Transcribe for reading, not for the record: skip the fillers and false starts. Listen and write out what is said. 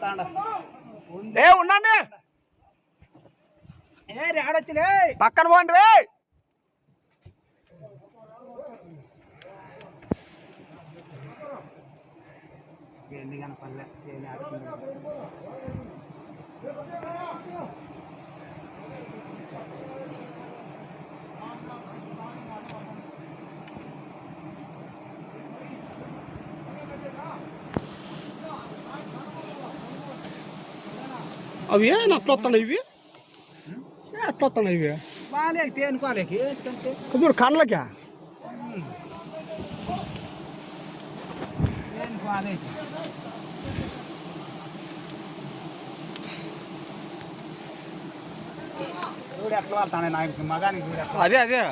ఏ ఉండండి ఆడొచ్చులే పక్కన పోండి రే ఎందుకని పల్లె అవి అట్లా వస్తున్నాయి ఇవి అట్లా వస్తున్నాయి ఇవి బాగాలే తేనుకోలేకి చూడు కళ్ళకా చూడు ఎట్లా పడతానే నాకు మగానికి చూడు అదే